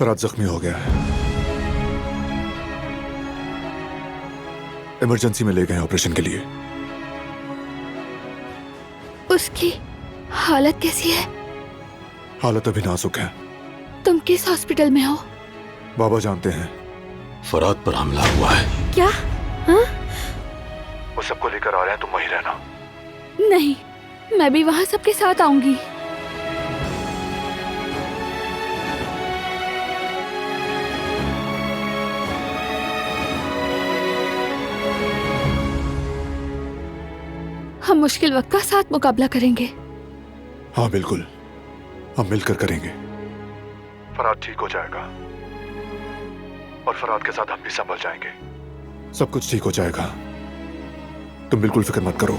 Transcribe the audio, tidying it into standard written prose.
फराद जख्मी हो गया है। इमरजेंसी में ले गए हैं ऑपरेशन के लिए। उसकी हालत कैसी है? हालत अभी नाजुक है। तुम किस हॉस्पिटल में हो? बाबा जानते हैं। फराद पर हमला हुआ है। क्या? हाँ? वो सबको लेकर आ रहे हैं, तुम वहीं रहना। नहीं, मैं भी वहां सबके साथ आऊंगी। हम मुश्किल वक्त का साथ मुकाबला करेंगे। हाँ बिल्कुल, हम मिलकर करेंगे। फराद ठीक हो जाएगा और फराद के साथ हम भी संभल जाएंगे। सब कुछ ठीक हो जाएगा, तुम बिल्कुल फिक्र मत करो।